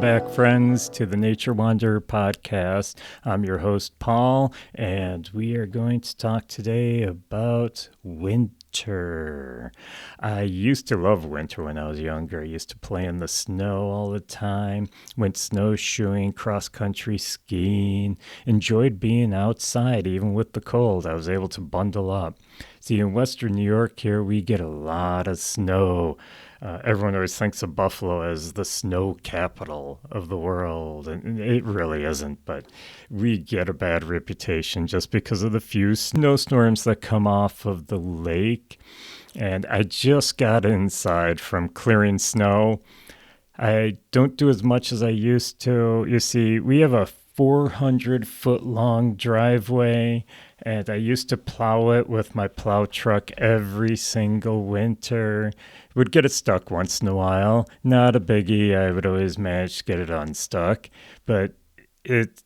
back, friends, to the Nature Wanderer podcast. I'm your host, Paul, and we are going to talk today about winter. I used to love winter when I was younger. I used to play in the snow all the time, went snowshoeing, cross-country skiing, enjoyed being outside even with the cold. I was able to bundle up. See, in Western New York here, we get a lot of snow. Everyone always thinks of Buffalo as the snow capital of the world, and it really isn't, but we get a bad reputation just because of the few snowstorms that come off of the lake. And I just got inside from clearing snow. I don't do as much as I used to. You see, we have a 400-foot-long driveway, and I used to plow it with my plow truck every single winter. Would get it stuck once in a while. Not a biggie. I would always manage to get it unstuck. But it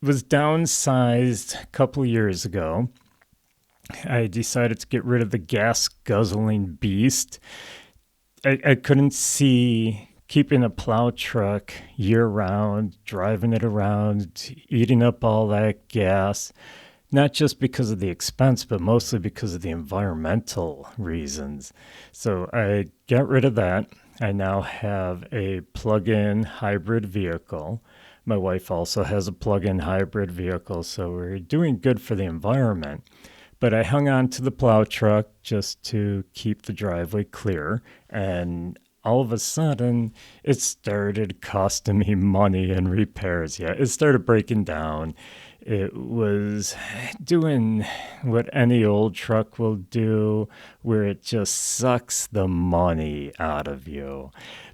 was downsized a couple years ago. I decided to get rid of the gas-guzzling beast. I couldn't see keeping a plow truck year-round, driving it around, eating up all that gas, not just because of the expense, but mostly because of the environmental reasons. So I got rid of that. I now have a plug-in hybrid vehicle. My wife also has a plug-in hybrid vehicle, so we're doing good for the environment. But I hung on to the plow truck just to keep the driveway clear, and all of a sudden, it started costing me money in repairs. Yeah, it started breaking down. It was doing what any old truck will do, where it just sucks the money out of you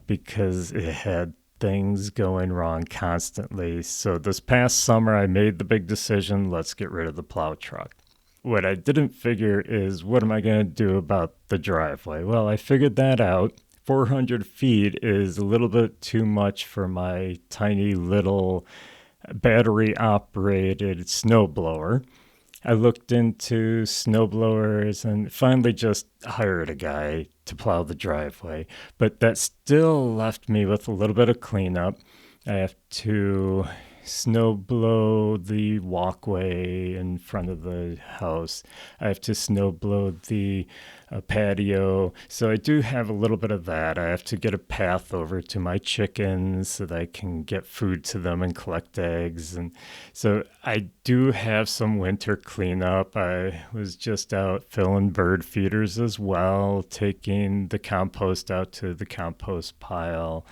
because it had things going wrong constantly. So this past summer, I made the big decision, let's get rid of the plow truck. What I didn't figure is, what am I going to do about the driveway? Well, I figured that out. 400 feet is a little bit too much for my tiny little battery-operated snowblower. I looked into snowblowers and finally just hired a guy to plow the driveway. But that still left me with a little bit of cleanup. I have to snow blow the walkway in front of the house. I have to snow blow the patio. So I do have a little bit of that. I have to get a path over to my chickens so that I can get food to them and collect eggs. And so I do have some winter cleanup. I was just out filling bird feeders as well, taking the compost out to the compost pile.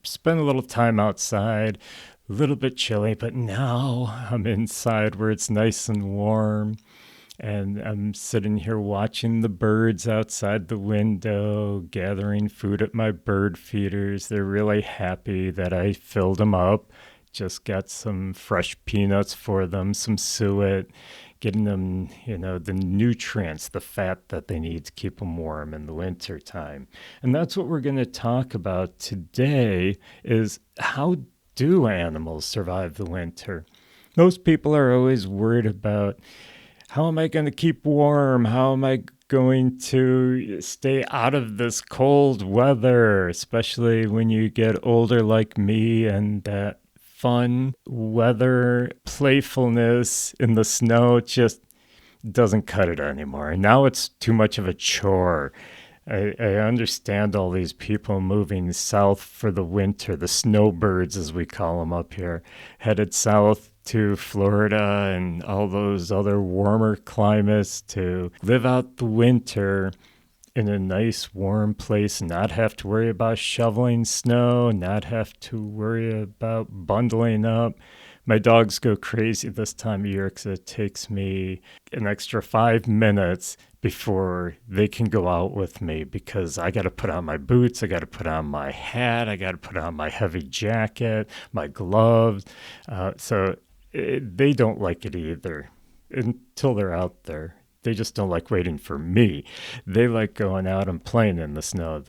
Spent a little time outside. A little bit chilly, but now I'm inside where it's nice and warm, and I'm sitting here watching the birds outside the window, gathering food at my bird feeders. They're really happy that I filled them up. Just got some fresh peanuts for them, some suet, getting them, the nutrients, the fat that they need to keep them warm in the winter time. And that's what we're going to talk about today, is how do animals survive the winter? Most people are always worried about, how am I going to keep warm? How am I going to stay out of this cold weather, especially when you get older like me, and that fun weather playfulness in the snow just doesn't cut it anymore. And now it's too much of a chore. I understand all these people moving south for the winter, the snowbirds as we call them up here, headed south to Florida and all those other warmer climates to live out the winter in a nice warm place and not have to worry about shoveling snow, not have to worry about bundling up. My dogs go crazy this time of year because it takes me an extra 5 minutes before they can go out with me, because I got to put on my boots, I got to put on my hat, I got to put on my heavy jacket, my gloves. They don't like it either until they're out there. They just don't like waiting for me. They like going out and playing in the snow.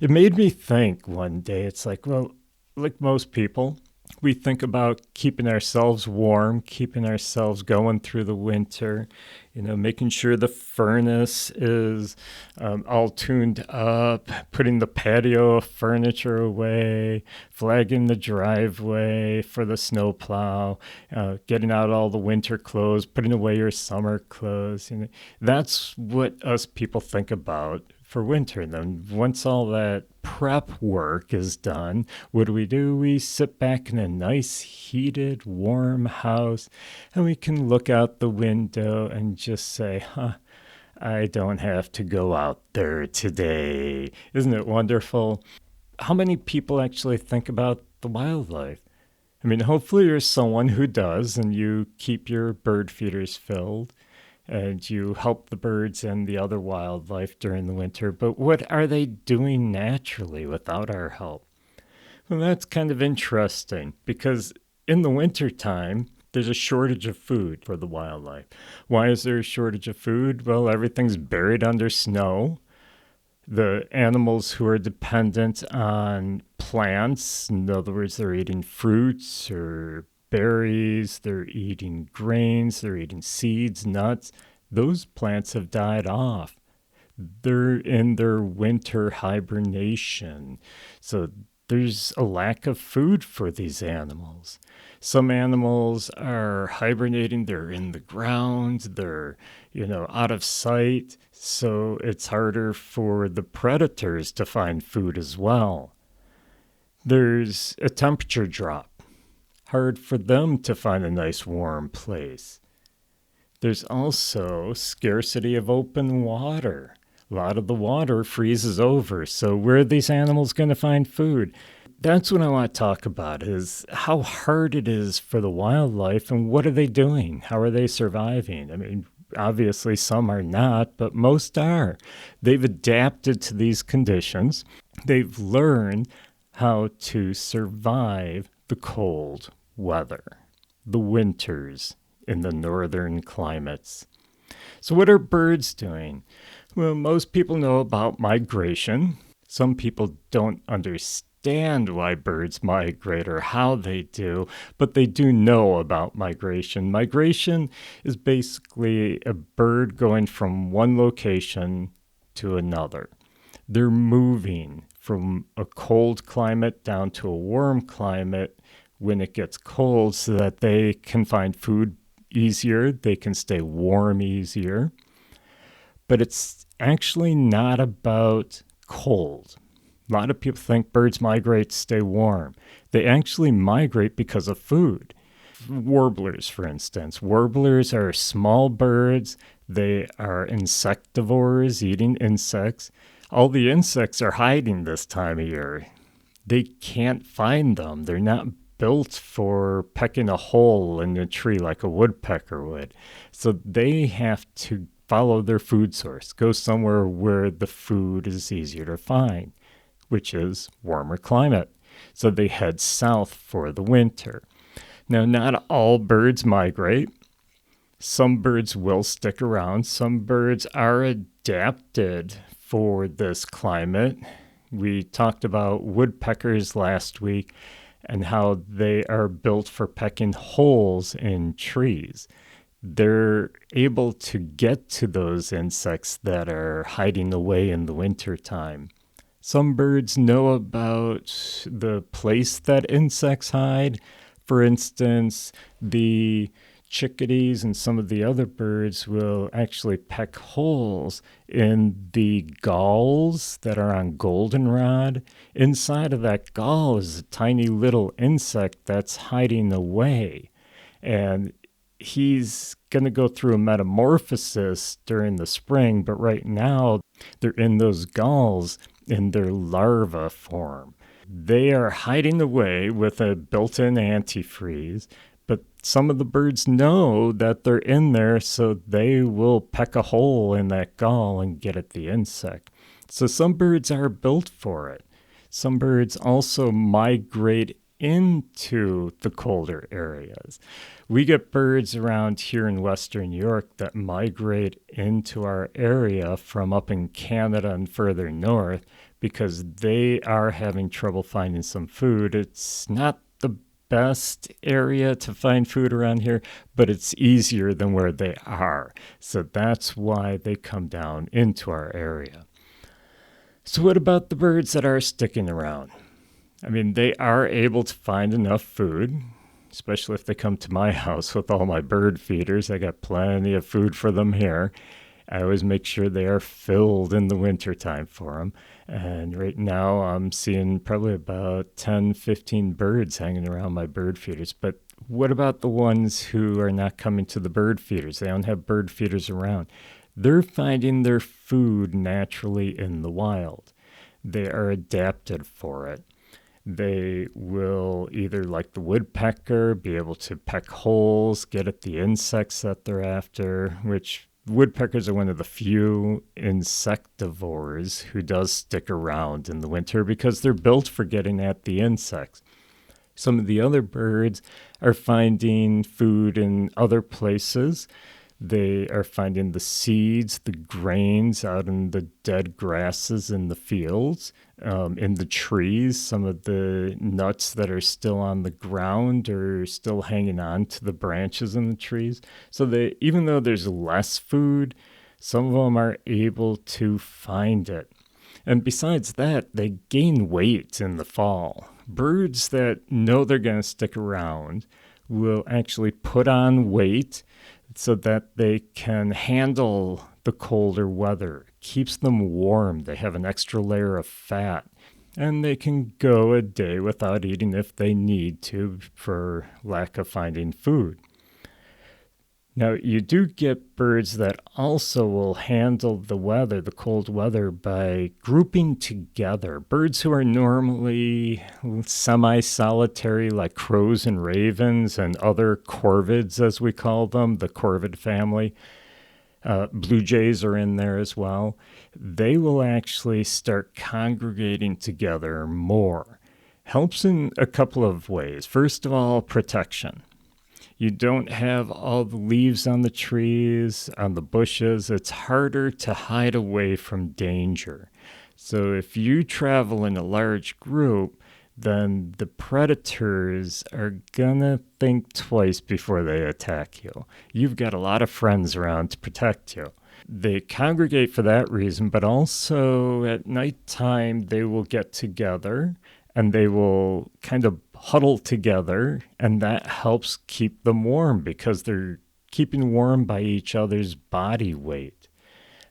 It made me think one day, it's like, well, like most people, We think about keeping ourselves warm, keeping ourselves going through the winter, making sure the furnace is all tuned up, putting the patio furniture away, flagging the driveway for the snowplow, getting out all the winter clothes, putting away your summer clothes. That's what us people think about for winter. And then once all that prep work is done, what do? We sit back in a nice, heated, warm house, and we can look out the window and just say, I don't have to go out there today. Isn't it wonderful? How many people actually think about the wildlife? I mean, hopefully you're someone who does, and you keep your bird feeders filled and you help the birds and the other wildlife during the winter. But what are they doing naturally without our help? Well, that's kind of interesting because in the wintertime, there's a shortage of food for the wildlife. Why is there a shortage of food? Well, everything's buried under snow. The animals who are dependent on plants, in other words, they're eating fruits or berries, they're eating grains, they're eating seeds, nuts. Those plants have died off. They're in their winter hibernation. So there's a lack of food for these animals. Some animals are hibernating, they're in the ground, they're, out of sight. So it's harder for the predators to find food as well. There's a temperature drop, hard for them to find a nice warm place. There's also scarcity of open water. A lot of the water freezes over, so where are these animals going to find food? That's what I want to talk about, is how hard it is for the wildlife and what are they doing? How are they surviving? I mean, obviously some are not, but most are. They've adapted to these conditions. They've learned how to survive the cold weather, the winters in the northern climates. So what are birds doing? Well, most people know about migration. Some people don't understand why birds migrate or how they do, but they do know about migration. Migration is basically a bird going from one location to another. They're moving from a cold climate down to a warm climate when it gets cold so that they can find food easier, they can stay warm easier. But it's actually not about cold. A lot of people think birds migrate to stay warm. They actually migrate because of food. Warblers, for instance. Warblers are small birds. They are insectivores, eating insects. All the insects are hiding this time of year. They can't find them. They're not built for pecking a hole in a tree like a woodpecker would. So they have to follow their food source, go somewhere where the food is easier to find, which is warmer climate. So they head south for the winter. Now, not all birds migrate. Some birds will stick around. Some birds are adapted for this climate. We talked about woodpeckers last week and how they are built for pecking holes in trees. They're able to get to those insects that are hiding away in the wintertime. Some birds know about the place that insects hide. For instance, the chickadees and some of the other birds will actually peck holes in the galls that are on goldenrod. Inside of that gall is a tiny little insect that's hiding away. And he's going to go through a metamorphosis during the spring, but right now they're in those galls in their larva form. They are hiding away with a built-in antifreeze, but some of the birds know that they're in there, so they will peck a hole in that gall and get at the insect. So some birds are built for it. Some birds also migrate into the colder areas. We get birds around here in Western New York that migrate into our area from up in Canada and further north because they are having trouble finding some food. It's not the best area to find food around here, but it's easier than where they are. So that's why they come down into our area. So what about the birds that are sticking around? I mean, they are able to find enough food, especially if they come to my house with all my bird feeders. I got plenty of food for them here. I always make sure they are filled in the wintertime for them. And right now I'm seeing probably about 10, 15 birds hanging around my bird feeders. But what about the ones who are not coming to the bird feeders? They don't have bird feeders around. They're finding their food naturally in the wild. They are adapted for it. They will either, like the woodpecker, be able to peck holes, get at the insects that they're after, which woodpeckers are one of the few insectivores who does stick around in the winter because they're built for getting at the insects. Some of the other birds are finding food in other places. They are finding the seeds, the grains out in the dead grasses in the fields, in the trees. Some of the nuts that are still on the ground are still hanging on to the branches in the trees. So they, even though there's less food, some of them are able to find it. And besides that, they gain weight in the fall. Birds that know they're going to stick around will actually put on weight so that they can handle the colder weather. It keeps them warm. They have an extra layer of fat. And they can go a day without eating if they need to for lack of finding food. Now, you do get birds that also will handle the weather, the cold weather, by grouping together. Birds who are normally semi-solitary, like crows and ravens and other corvids, as we call them, the corvid family. Blue jays are in there as well. They will actually start congregating together more. Helps in a couple of ways. First of all, protection. You don't have all the leaves on the trees, on the bushes. It's harder to hide away from danger. So if you travel in a large group, then the predators are gonna think twice before they attack you. You've got a lot of friends around to protect you. They congregate for that reason, but also at nighttime they will get together and they will kind of huddle together, and that helps keep them warm because they're keeping warm by each other's body weight.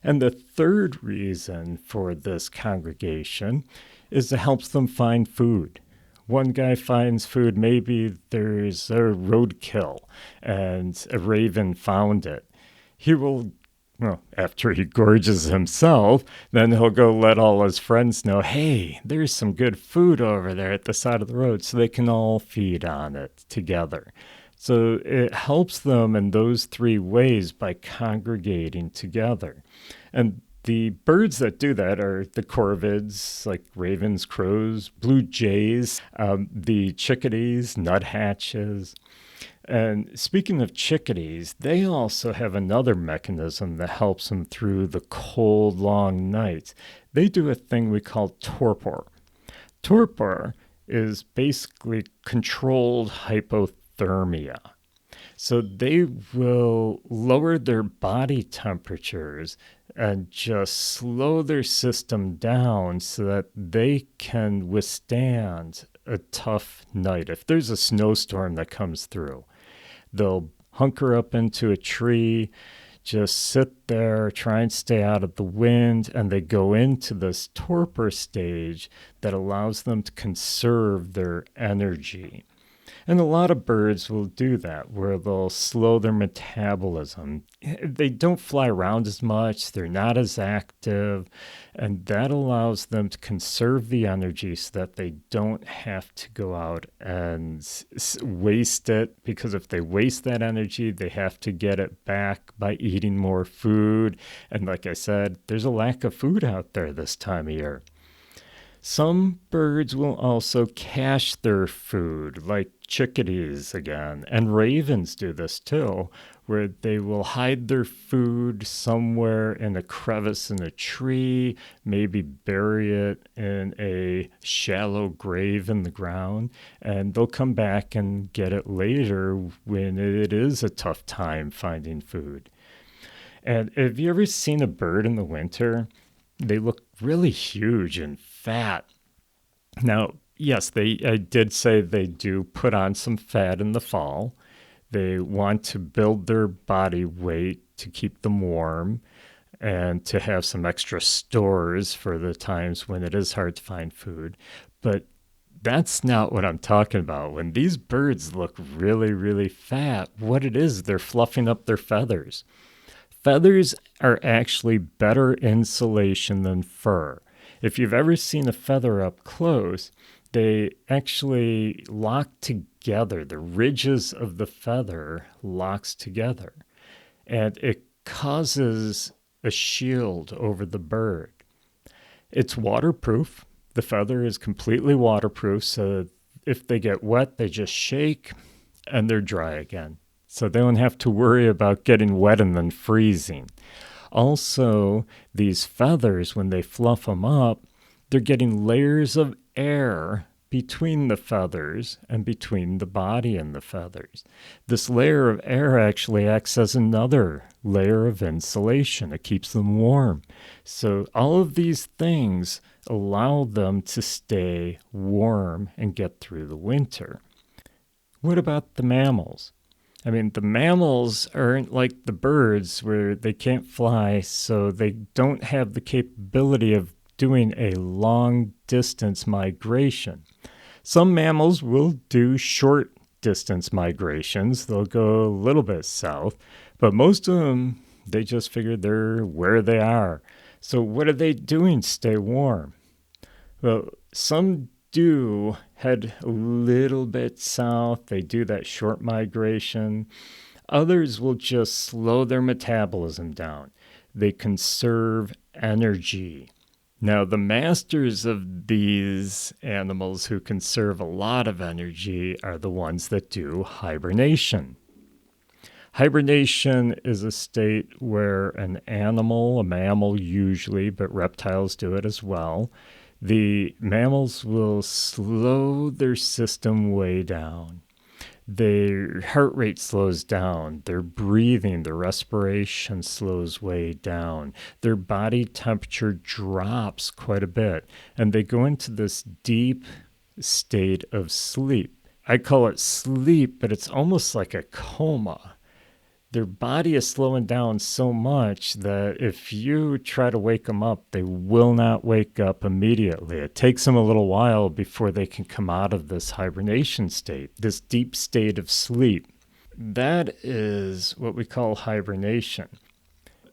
And the third reason for this congregation is it helps them find food. One guy finds food, maybe there's a roadkill and a raven found it. He will, well, after he gorges himself, then he'll go let all his friends know, hey, there's some good food over there at the side of the road, so they can all feed on it together. So it helps them in those three ways by congregating together. And the birds that do that are the corvids, like ravens, crows, blue jays, the chickadees, nuthatches. And speaking of chickadees, they also have another mechanism that helps them through the cold, long nights. They do a thing we call torpor. Torpor is basically controlled hypothermia. So they will lower their body temperatures and just slow their system down so that they can withstand a tough night. If there's a snowstorm that comes through, they'll hunker up into a tree, just sit there, try and stay out of the wind, and they go into this torpor stage that allows them to conserve their energy. And a lot of birds will do that, where they'll slow their metabolism. They don't fly around as much, they're not as active, and that allows them to conserve the energy so that they don't have to go out and waste it, because if they waste that energy, they have to get it back by eating more food. And like I said, there's a lack of food out there this time of year. Some birds will also cache their food, like chickadees again, and ravens do this too, where they will hide their food somewhere in a crevice in a tree, maybe bury it in a shallow grave in the ground, and they'll come back and get it later when it is a tough time finding food. And have you ever seen a bird in the winter? They look really huge and fat. Now, yes, I did say they do put on some fat in the fall. They want to build their body weight to keep them warm and to have some extra stores for the times when it is hard to find food. But that's not what I'm talking about. When these birds look really, really fat, what it is, they're fluffing up their feathers. Feathers are actually better insulation than fur. If you've ever seen a feather up close, they actually lock together. The ridges of the feather locks together, and it causes a shield over the bird. It's waterproof. The feather is completely waterproof, so if they get wet, they just shake and they're dry again. So they don't have to worry about getting wet and then freezing. Also, these feathers, when they fluff them up, they're getting layers of air between the feathers and between the body and the feathers. This layer of air actually acts as another layer of insulation. It keeps them warm. So all of these things allow them to stay warm and get through the winter. What about the mammals? I mean, the mammals aren't like the birds where they can't fly, so they don't have the capability of doing a long distance migration. Some mammals will do short distance migrations. They'll go a little bit south, but most of them, they just figure they're where they are. So what are they doing to stay warm? Well, some do head a little bit south. They do that short migration. Others will just slow their metabolism down. They conserve energy. Now, the masters of these animals who conserve a lot of energy are the ones that do hibernation. Hibernation is a state where an animal, a mammal usually, but reptiles do it as well, the mammals will slow their system way down. Their heart rate slows down. Their breathing, their respiration slows way down. Their body temperature drops quite a bit. And they go into this deep state of sleep. I call it sleep, but it's almost like a coma. Their body is slowing down so much that if you try to wake them up, they will not wake up immediately. It takes them a little while before they can come out of this hibernation state, this deep state of sleep. That is what we call hibernation.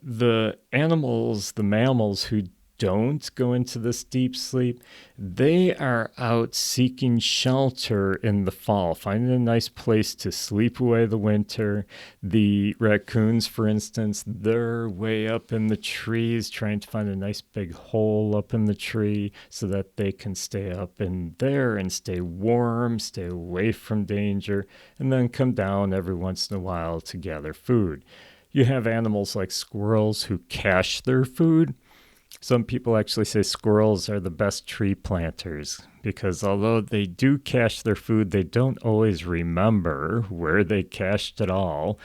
The animals, the mammals who don't go into this deep sleep, they are out seeking shelter in the fall, finding a nice place to sleep away the winter. The raccoons, for instance, they're way up in the trees trying to find a nice big hole up in the tree so that they can stay up in there and stay warm, stay away from danger, and then come down every once in a while to gather food. You have animals like squirrels who cache their food. Some people actually say squirrels are the best tree planters because although they do cache their food, they don't always remember where they cached it all.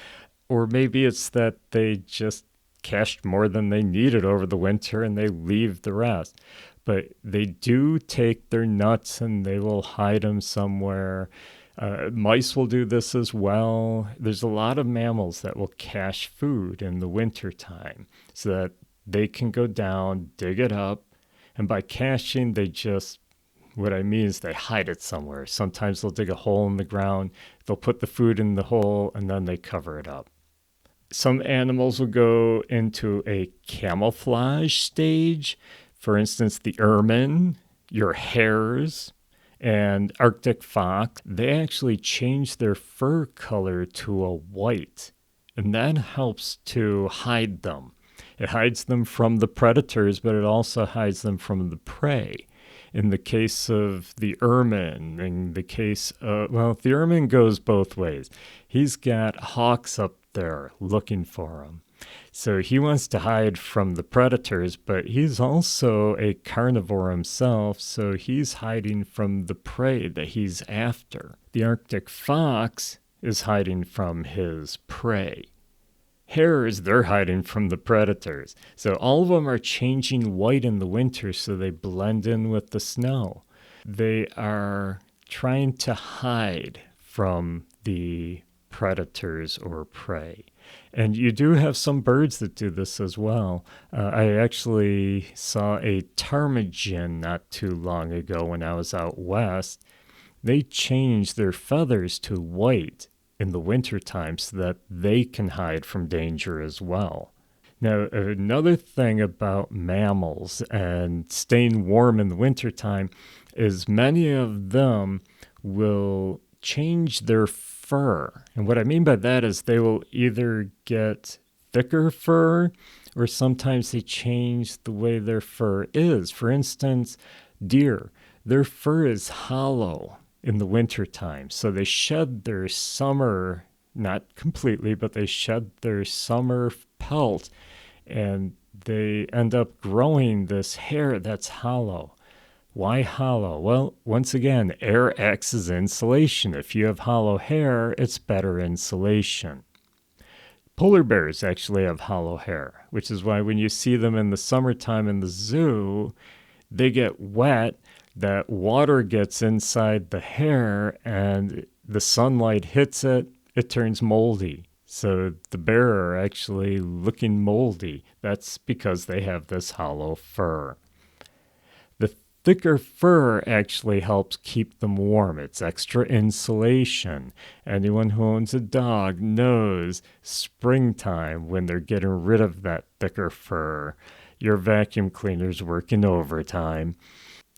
Or maybe it's that they just cached more than they needed over the winter and they leave the rest. But they do take their nuts and they will hide them somewhere. Mice will do this as well. There's a lot of mammals that will cache food in the wintertime so that they can go down, dig it up, and by caching, what I mean is they hide it somewhere. Sometimes they'll dig a hole in the ground, they'll put the food in the hole, and then they cover it up. Some animals will go into a camouflage stage. For instance, the ermine, your hares, and Arctic fox, they actually change their fur color to a white, and that helps to hide them. It hides them from the predators, but it also hides them from the prey. In the case of the ermine, in the case of, well, the ermine goes both ways. He's got hawks up there looking for him. So he wants to hide from the predators, but he's also a carnivore himself, so he's hiding from the prey that he's after. The Arctic fox is hiding from his prey. Hares, they're hiding from the predators. So all of them are changing white in the winter so they blend in with the snow. They are trying to hide from the predators or prey. And you do have some birds that do this as well. I actually saw a ptarmigan not too long ago when I was out west. They changed their feathers to white in the wintertime so that they can hide from danger as well. Now, another thing about mammals and staying warm in the wintertime is many of them will change their fur. And what I mean by that is they will either get thicker fur or sometimes they change the way their fur is. For instance, deer, their fur is hollow in the wintertime. So they shed their summer, not completely, but they shed their summer pelt and they end up growing this hair that's hollow. Why hollow? Well, once again, air acts as insulation. If you have hollow hair, it's better insulation. Polar bears actually have hollow hair, which is why when you see them in the summertime in the zoo, they get wet. That water gets inside the hair and the sunlight hits it, it turns moldy. So the bear are actually looking moldy. That's because they have this hollow fur. The thicker fur actually helps keep them warm. It's extra insulation. Anyone who owns a dog knows springtime when they're getting rid of that thicker fur. Your vacuum cleaner's working overtime.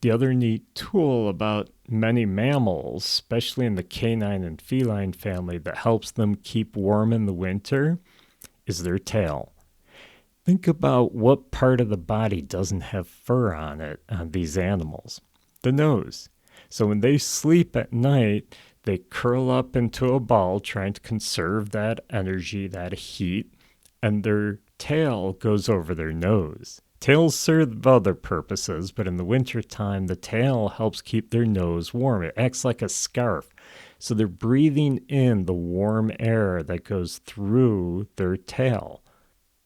The other neat tool about many mammals, especially in the canine and feline family, that helps them keep warm in the winter is their tail. Think about what part of the body doesn't have fur on it on these animals. The nose. So when they sleep at night, they curl up into a ball trying to conserve that energy, that heat, and their tail goes over their nose. Tails serve other purposes, but in the wintertime, the tail helps keep their nose warm. It acts like a scarf. So they're breathing in the warm air that goes through their tail.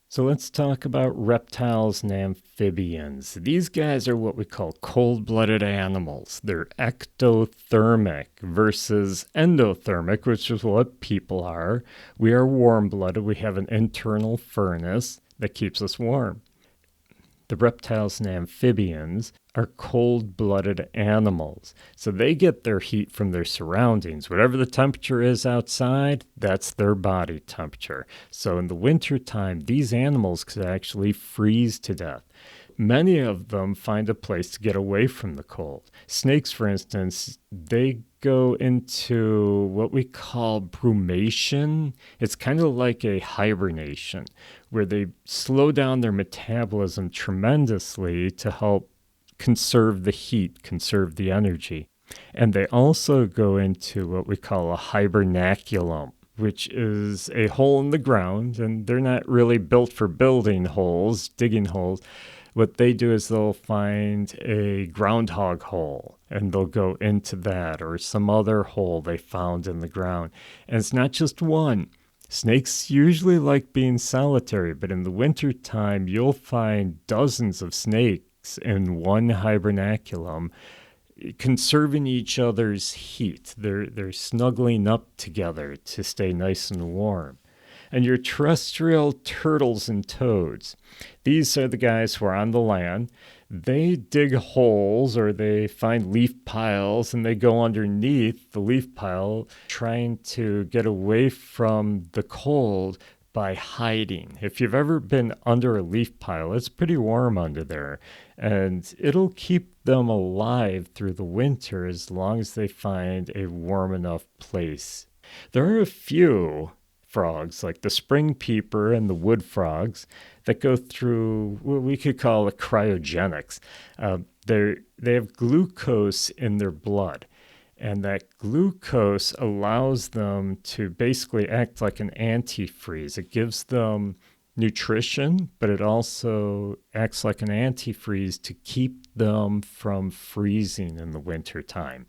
So let's talk about reptiles and amphibians. These guys are what we call cold-blooded animals. They're ectothermic versus endothermic, which is what people are. We are warm-blooded. We have an internal furnace that keeps us warm. The reptiles and amphibians are cold-blooded animals. So they get their heat from their surroundings. Whatever the temperature is outside, that's their body temperature. So in the wintertime, these animals could actually freeze to death. Many of them find a place to get away from the cold. Snakes, for instance, they go into what we call brumation. It's kind of like a hibernation, where they slow down their metabolism tremendously to help conserve the heat, conserve the energy. And they also go into what we call a hibernaculum, which is a hole in the ground, and they're not really built for building holes, digging holes. What they do is they'll find a groundhog hole and they'll go into that or some other hole they found in the ground. And it's not just one. Snakes usually like being solitary, but in the wintertime, you'll find dozens of snakes in one hibernaculum conserving each other's heat. They're snuggling up together to stay nice and warm. And your terrestrial turtles and toads, these are the guys who are on the land. They dig holes or they find leaf piles and they go underneath the leaf pile trying to get away from the cold by hiding. If you've ever been under a leaf pile, it's pretty warm under there. And it'll keep them alive through the winter as long as they find a warm enough place. There are a few frogs, like the spring peeper and the wood frogs, that go through what we could call a cryogenics. They have glucose in their blood, and that glucose allows them to basically act like an antifreeze. It gives them nutrition, but it also acts like an antifreeze to keep them from freezing in the wintertime.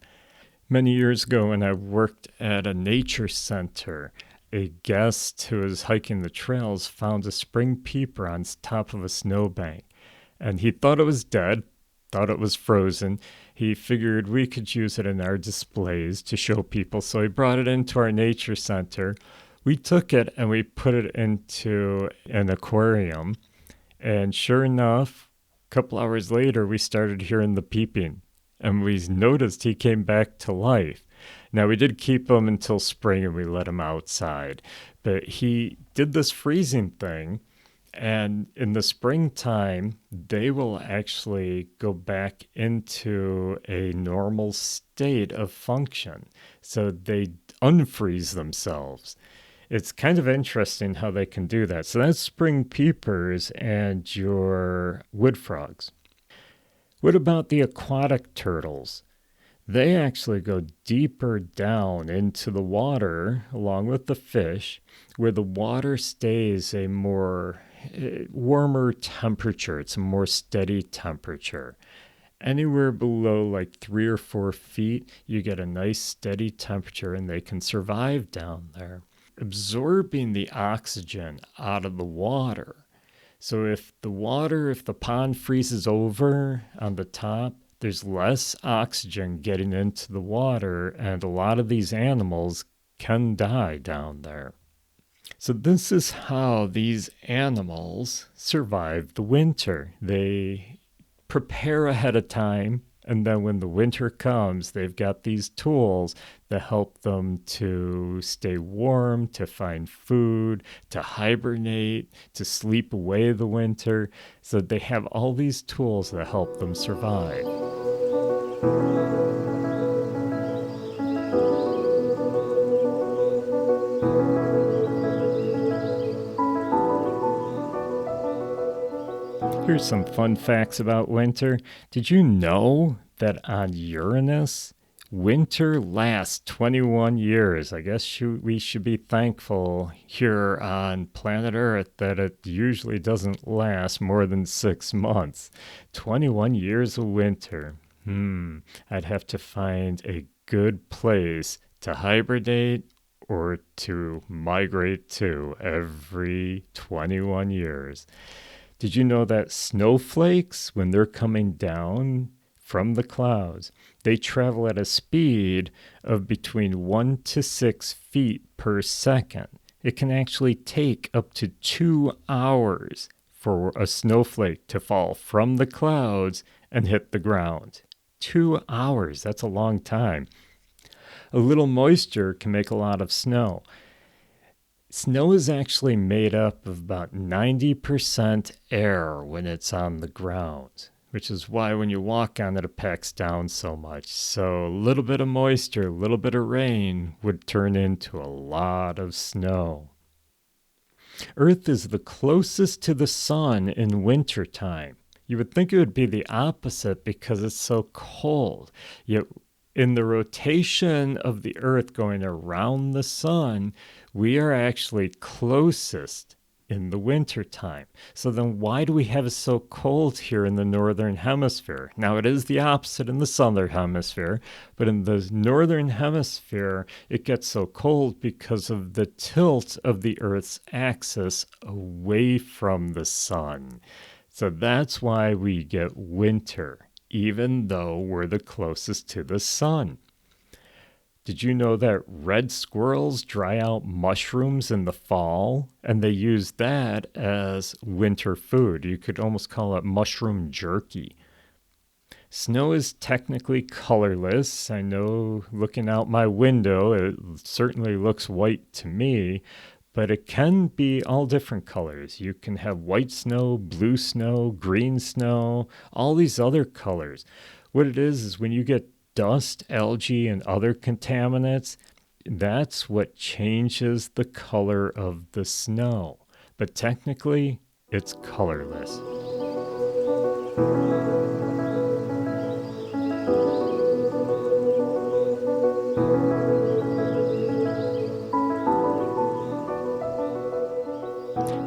Many years ago, when I worked at a nature center, a guest who was hiking the trails found a spring peeper on top of a snowbank. And he thought it was dead, thought it was frozen. He figured we could use it in our displays to show people, so he brought it into our nature center. We took it and we put it into an aquarium, and sure enough, a couple hours later, we started hearing the peeping, and we noticed he came back to life. Now, we did keep him until spring and we let him outside, but he did this freezing thing. And in the springtime, they will actually go back into a normal state of function. So they unfreeze themselves. It's kind of interesting how they can do that. So that's spring peepers and your wood frogs. What about the aquatic turtles? They actually go deeper down into the water along with the fish, where the water stays a more warmer temperature. It's a more steady temperature. Anywhere below like 3 or 4 feet, you get a nice steady temperature and they can survive down there, absorbing the oxygen out of the water. So if the pond freezes over on the top, there's less oxygen getting into the water, and a lot of these animals can die down there. So this is how these animals survive the winter. They prepare ahead of time, and then when the winter comes, they've got these tools that help them to stay warm, to find food, to hibernate, to sleep away the winter. So they have all these tools that help them survive. Here's some fun facts about winter. Did you know that on Uranus, winter lasts 21 years? I guess we should be thankful here on planet Earth that it usually doesn't last more than 6 months. 21 years of winter. I'd have to find a good place to hibernate or to migrate to every 21 years. Did you know that snowflakes, when they're coming down from the clouds, they travel at a speed of between 1 to 6 feet per second? It can actually take up to 2 hours for a snowflake to fall from the clouds and hit the ground. 2 hours, that's a long time. A little moisture can make a lot of snow. Snow is actually made up of about 90% air when it's on the ground, which is why when you walk on it, it packs down so much. So a little bit of moisture, a little bit of rain would turn into a lot of snow. Earth is the closest to the sun in wintertime. You would think it would be the opposite because it's so cold. Yet in the rotation of the Earth going around the sun, we are actually closest in the wintertime. So then why do we have it so cold here in the northern hemisphere? Now it is the opposite in the southern hemisphere, but in the northern hemisphere, it gets so cold because of the tilt of the Earth's axis away from the sun. So that's why we get winter, even though we're the closest to the sun. Did you know that red squirrels dry out mushrooms in the fall? And they use that as winter food. You could almost call it mushroom jerky. Snow is technically colorless. I know looking out my window, it certainly looks white to me, but it can be all different colors. You can have white snow, blue snow, green snow, all these other colors. What it is when you get dust, algae, and other contaminants, that's what changes the color of the snow. But technically, it's colorless.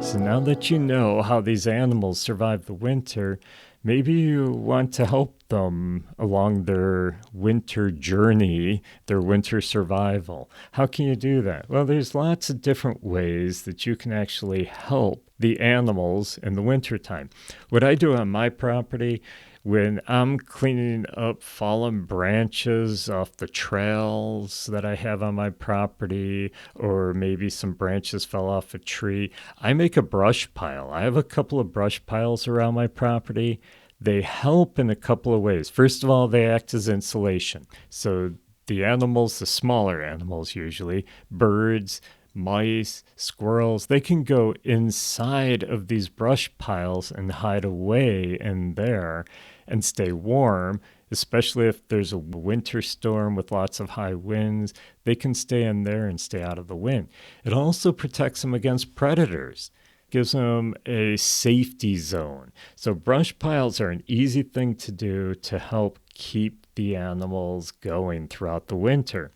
So now that you know how these animals survive the winter, maybe you want to help them along their winter journey, their winter survival. How can you do that? Well, there's lots of different ways that you can actually help the animals in the wintertime. What I do on my property, when I'm cleaning up fallen branches off the trails that I have on my property, or maybe some branches fell off a tree, I make a brush pile. I have a couple of brush piles around my property. They help in a couple of ways. First of all, they act as insulation. So the animals, the smaller animals usually, birds, mice, squirrels, they can go inside of these brush piles and hide away in there and stay warm, especially if there's a winter storm with lots of high winds. They can stay in there and stay out of the wind. It also protects them against predators, gives them a safety zone. So brush piles are an easy thing to do to help keep the animals going throughout the winter.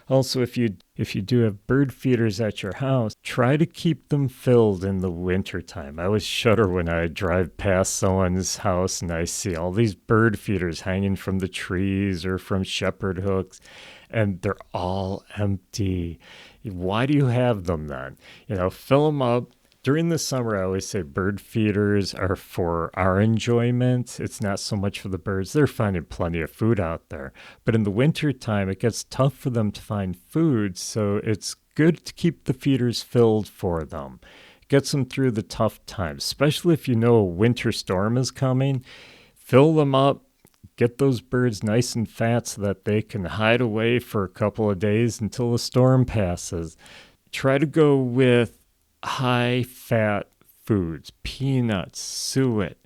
Also, if you do have bird feeders at your house, try to keep them filled in the wintertime. I always shudder when I drive past someone's house and I see all these bird feeders hanging from the trees or from shepherd hooks, and they're all empty. Why do you have them then? Fill them up. During the summer, I always say bird feeders are for our enjoyment. It's not so much for the birds. They're finding plenty of food out there. But in the winter time, it gets tough for them to find food, so it's good to keep the feeders filled for them. Gets them through the tough times, especially if you know a winter storm is coming. Fill them up. Get those birds nice and fat so that they can hide away for a couple of days until the storm passes. Try to go with high-fat foods, peanuts, suet.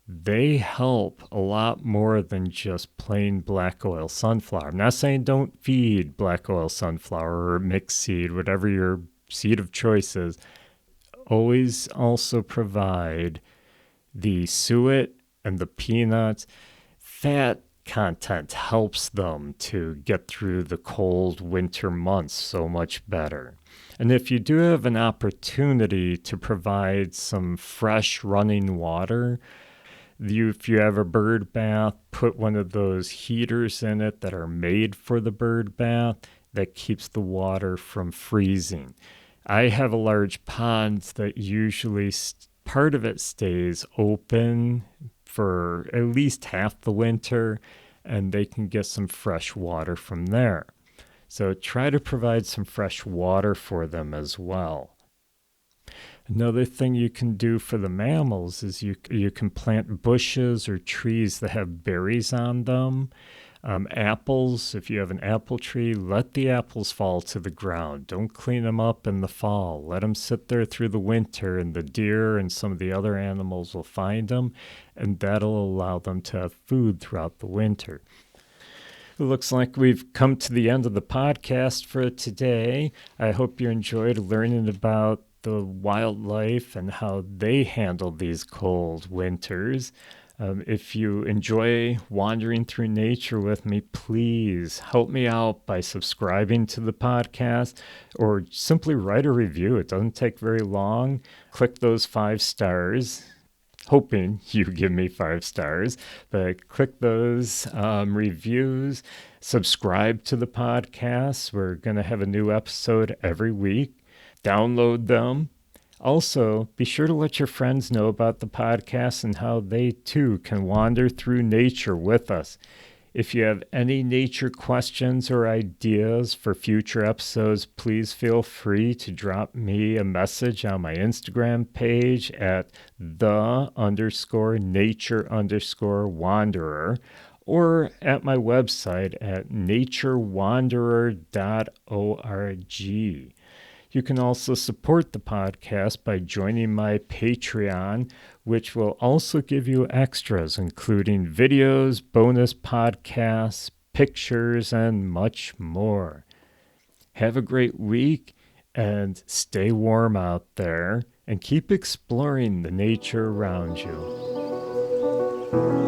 They help a lot more than just plain black oil sunflower. I'm not saying don't feed black oil sunflower or mixed seed, whatever your seed of choice is. Always also provide the suet and the peanuts. Fat content helps them to get through the cold winter months so much better. And if you do have an opportunity to provide some fresh running water, if you have a bird bath, put one of those heaters in it that are made for the bird bath that keeps the water from freezing. I have a large pond that usually part of it stays open for at least half the winter, and they can get some fresh water from there. So try to provide some fresh water for them as well. Another thing you can do for the mammals is you can plant bushes or trees that have berries on them. Apples, if you have an apple tree, let the apples fall to the ground. Don't clean them up in the fall. Let them sit there through the winter, and the deer and some of the other animals will find them, and that'll allow them to have food throughout the winter. It looks like we've come to the end of the podcast for today. I hope you enjoyed learning about the wildlife and how they handle these cold winters. If you enjoy wandering through nature with me, please help me out by subscribing to the podcast or simply write a review. It doesn't take very long. Click those 5 stars. Hoping you give me 5 stars, but click those reviews, subscribe to the podcast. We're going to have a new episode every week. Download them. Also, be sure to let your friends know about the podcast and how they too can wander through nature with us. If you have any nature questions or ideas for future episodes, please feel free to drop me a message on my Instagram page at the_nature_wanderer or at my website at naturewanderer.org. You can also support the podcast by joining my Patreon, which will also give you extras, including videos, bonus podcasts, pictures, and much more. Have a great week and stay warm out there and keep exploring the nature around you.